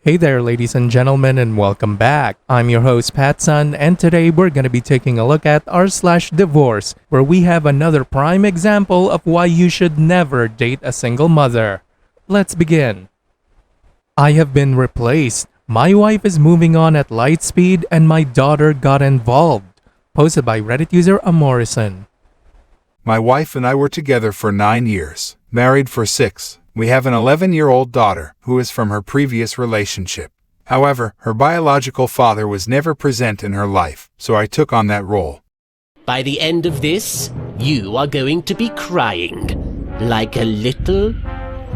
Hey there, ladies and gentlemen, and welcome back. I'm your host, Pattsun, and today we're going to be taking a look at r/divorce, where we have another prime example of why you should never date a single mother. Let's begin. I have been replaced. My wife is moving on at light speed, and my daughter got involved. Posted by Reddit user Amorison. My wife and I were together for 9 years, married for 6. We have an 11-year-old daughter who is from her previous relationship. However, her biological father was never present in her life, so I took on that role. By the end of this, you are going to be crying like a little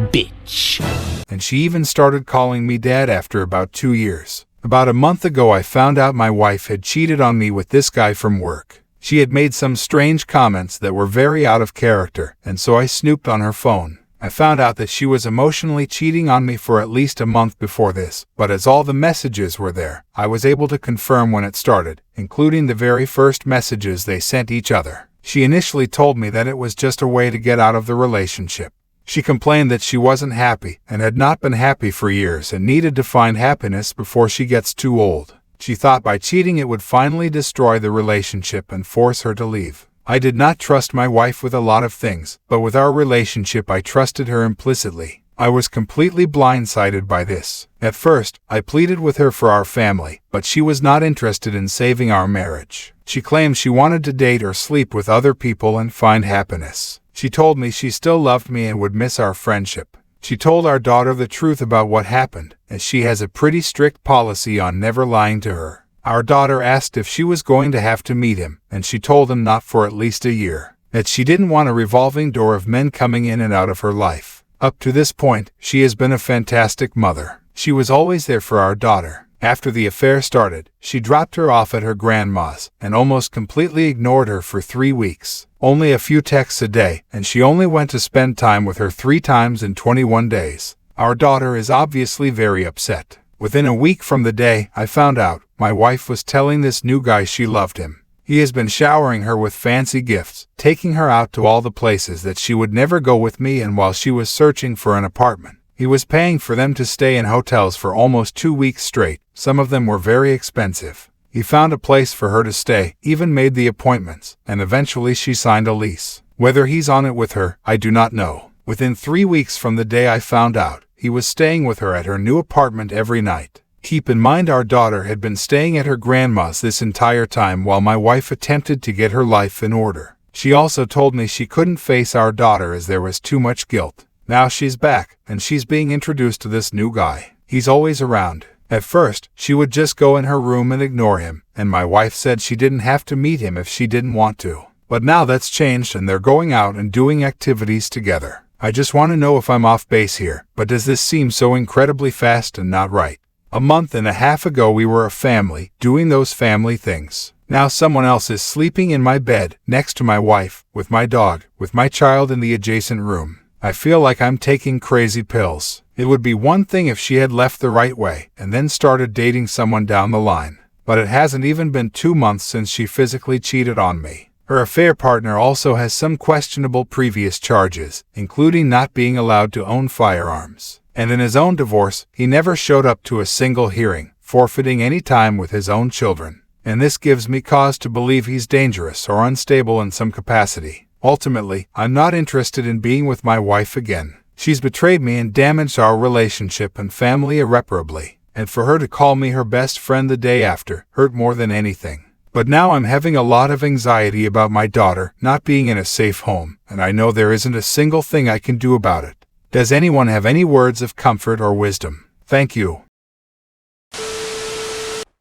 bitch. And she even started calling me dad after about 2 years. About a month ago, I found out my wife had cheated on me with this guy from work. She had made some strange comments that were very out of character, and so I snooped on her phone. I found out that she was emotionally cheating on me for at least a month before this, but as all the messages were there, I was able to confirm when it started, including the very first messages they sent each other. She initially told me that it was just a way to get out of the relationship. She complained that she wasn't happy and had not been happy for years and needed to find happiness before she gets too old. She thought by cheating it would finally destroy the relationship and force her to leave. I did not trust my wife with a lot of things, but with our relationship I trusted her implicitly. I was completely blindsided by this. At first, I pleaded with her for our family, but she was not interested in saving our marriage. She claimed she wanted to date or sleep with other people and find happiness. She told me she still loved me and would miss our friendship. She told our daughter the truth about what happened, as she has a pretty strict policy on never lying to her. Our daughter asked if she was going to have to meet him, and she told him not for at least a year, that she didn't want a revolving door of men coming in and out of her life. Up to this point, she has been a fantastic mother. She was always there for our daughter. After the affair started, she dropped her off at her grandma's and almost completely ignored her for 3 weeks. Only a few texts a day, and she only went to spend time with her 3 times in 21 days. Our daughter is obviously very upset. Within a week from the day I found out, my wife was telling this new guy she loved him. He has been showering her with fancy gifts, taking her out to all the places that she would never go with me, and while she was searching for an apartment, he was paying for them to stay in hotels for almost 2 weeks straight. Some of them were very expensive. He found a place for her to stay, even made the appointments, and eventually she signed a lease. Whether he's on it with her, I do not know. Within 3 weeks from the day I found out, he was staying with her at her new apartment every night. Keep in mind our daughter had been staying at her grandma's this entire time while my wife attempted to get her life in order. She also told me she couldn't face our daughter as there was too much guilt. Now she's back, and she's being introduced to this new guy. He's always around. At first, she would just go in her room and ignore him, and my wife said she didn't have to meet him if she didn't want to. But now that's changed and they're going out and doing activities together. I just want to know if I'm off base here, but does this seem so incredibly fast and not right? A month and a half ago we were a family, doing those family things. Now someone else is sleeping in my bed, next to my wife, with my dog, with my child in the adjacent room. I feel like I'm taking crazy pills. It would be one thing if she had left the right way, and then started dating someone down the line. But it hasn't even been 2 months since she physically cheated on me. Her affair partner also has some questionable previous charges, including not being allowed to own firearms. And in his own divorce, he never showed up to a single hearing, forfeiting any time with his own children. And this gives me cause to believe he's dangerous or unstable in some capacity. Ultimately, I'm not interested in being with my wife again. She's betrayed me and damaged our relationship and family irreparably. And for her to call me her best friend the day after hurt more than anything. But now I'm having a lot of anxiety about my daughter not being in a safe home, and I know there isn't a single thing I can do about it. Does anyone have any words of comfort or wisdom? Thank you.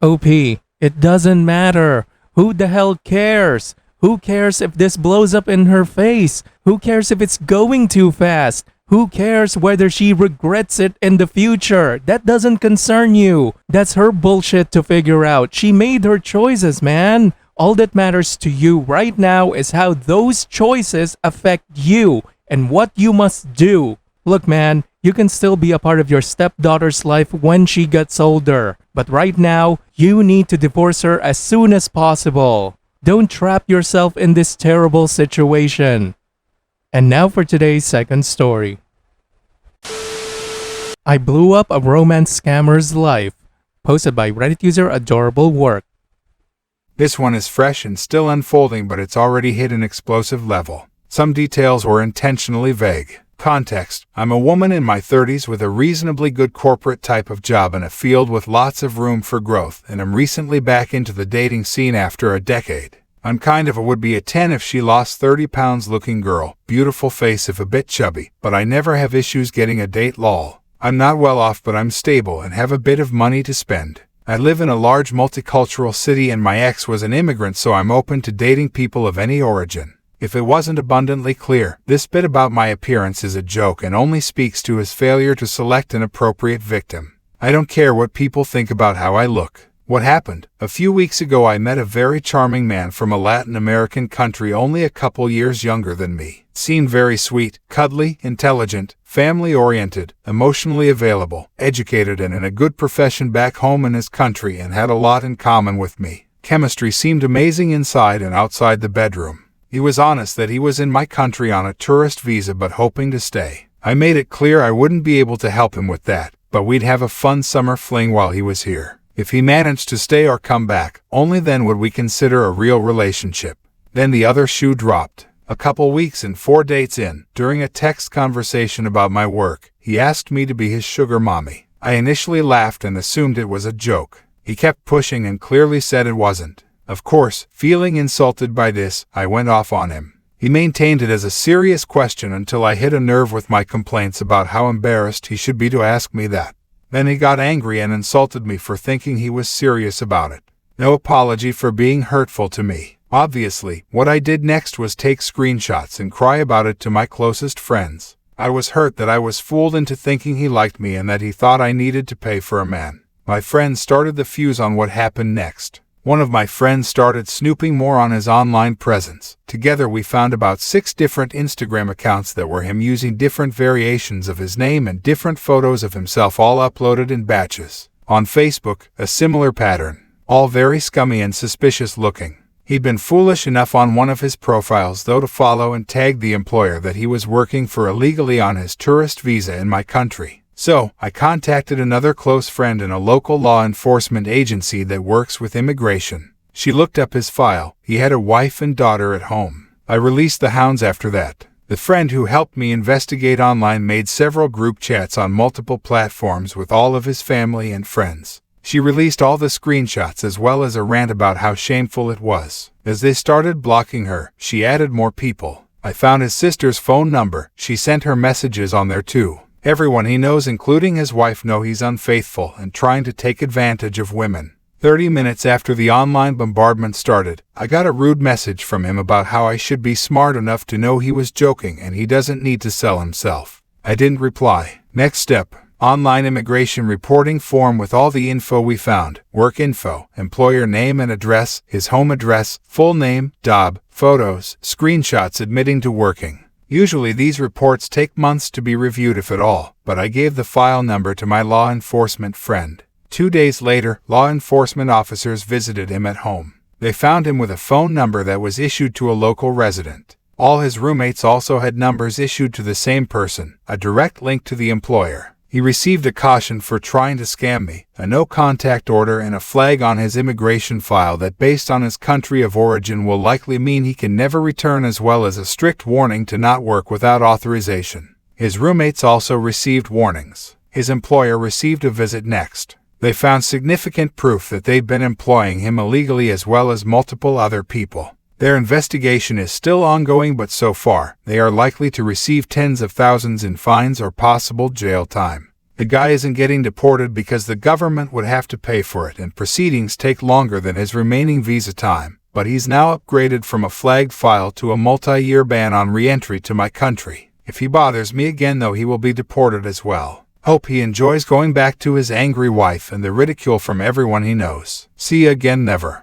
OP, it doesn't matter. Who the hell cares? Who cares if this blows up in her face? Who cares if it's going too fast? Who cares whether she regrets it in the future? That doesn't concern you. That's her bullshit to figure out. She made her choices, man. All that matters to you right now is how those choices affect you and what you must do. Look, man, you can still be a part of your stepdaughter's life when she gets older. But right now, you need to divorce her as soon as possible. Don't trap yourself in this terrible situation. And now for today's second story. I blew up a romance scammer's life. Posted by Reddit user Adorable Work. This one is fresh and still unfolding, but it's already hit an explosive level. Some details were intentionally vague. Context: I'm a woman in my 30s with a reasonably good corporate type of job in a field with lots of room for growth, and I'm recently back into the dating scene after a decade. I'm kind of a would-be a 10 if she lost 30 pounds looking girl, beautiful face if a bit chubby, but I never have issues getting a date lol. I'm not well off, but I'm stable and have a bit of money to spend. I live in a large multicultural city and my ex was an immigrant, so I'm open to dating people of any origin. If it wasn't abundantly clear, this bit about my appearance is a joke and only speaks to his failure to select an appropriate victim. I don't care what people think about how I look. What happened? A few weeks ago I met a very charming man from a Latin American country only a couple years younger than me. Seemed very sweet, cuddly, intelligent, family-oriented, emotionally available, educated and in a good profession back home in his country, and had a lot in common with me. Chemistry seemed amazing inside and outside the bedroom. He was honest that he was in my country on a tourist visa but hoping to stay. I made it clear I wouldn't be able to help him with that, but we'd have a fun summer fling while he was here. If he managed to stay or come back, only then would we consider a real relationship. Then the other shoe dropped. A couple weeks and 4 dates in, during a text conversation about my work, he asked me to be his sugar mommy. I initially laughed and assumed it was a joke. He kept pushing and clearly said it wasn't. Of course, feeling insulted by this, I went off on him. He maintained it as a serious question until I hit a nerve with my complaints about how embarrassed he should be to ask me that. Then he got angry and insulted me for thinking he was serious about it. No apology for being hurtful to me. Obviously, what I did next was take screenshots and cry about it to my closest friends. I was hurt that I was fooled into thinking he liked me and that he thought I needed to pay for a man. My friends started the fuse on what happened next. One of my friends started snooping more on his online presence. Together we found about 6 different Instagram accounts that were him using different variations of his name and different photos of himself, all uploaded in batches. On Facebook, a similar pattern. All very scummy and suspicious looking. He'd been foolish enough on one of his profiles though to follow and tag the employer that he was working for illegally on his tourist visa in my country. So, I contacted another close friend in a local law enforcement agency that works with immigration. She looked up his file. He had a wife and daughter at home. I released the hounds after that. The friend who helped me investigate online made several group chats on multiple platforms with all of his family and friends. She released all the screenshots as well as a rant about how shameful it was. As they started blocking her, she added more people. I found his sister's phone number. She sent her messages on there too. Everyone he knows, including his wife, know he's unfaithful and trying to take advantage of women. 30 minutes after the online bombardment started, I got a rude message from him about how I should be smart enough to know he was joking and he doesn't need to sell himself. I didn't reply. Next step, online immigration reporting form with all the info we found. Work info, employer name and address, his home address, full name, job, photos, screenshots admitting to working. Usually these reports take months to be reviewed if at all, but I gave the file number to my law enforcement friend. 2 days later, law enforcement officers visited him at home. They found him with a phone number that was issued to a local resident. All his roommates also had numbers issued to the same person, a direct link to the employer. He received a caution for trying to scam me, a no-contact order and a flag on his immigration file that based on his country of origin will likely mean he can never return, as well as a strict warning to not work without authorization. His roommates also received warnings. His employer received a visit next. They found significant proof that they'd been employing him illegally as well as multiple other people. Their investigation is still ongoing, but so far, they are likely to receive tens of thousands in fines or possible jail time. The guy isn't getting deported because the government would have to pay for it and proceedings take longer than his remaining visa time, but he's now upgraded from a flagged file to a multi-year ban on re-entry to my country. If he bothers me again though, he will be deported as well. Hope he enjoys going back to his angry wife and the ridicule from everyone he knows. See you again, never.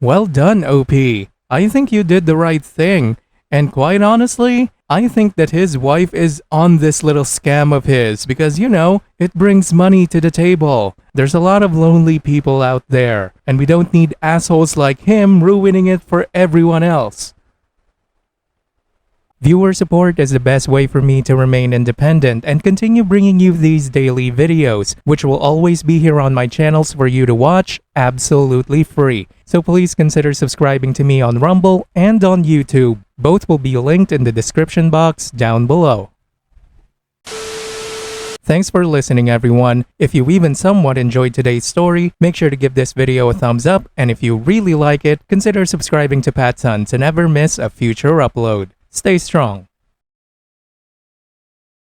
Well done, OP. I think you did the right thing. And quite honestly, I think that his wife is on this little scam of his because, you know, it brings money to the table. There's a lot of lonely people out there, and we don't need assholes like him ruining it for everyone else. Viewer support is the best way for me to remain independent and continue bringing you these daily videos, which will always be here on my channels for you to watch absolutely free. So please consider subscribing to me on Rumble and on YouTube. Both will be linked in the description box down below. Thanks for listening, everyone. If you even somewhat enjoyed today's story, make sure to give this video a thumbs up, and if you really like it, consider subscribing to Pattsun to never miss a future upload. Stay strong.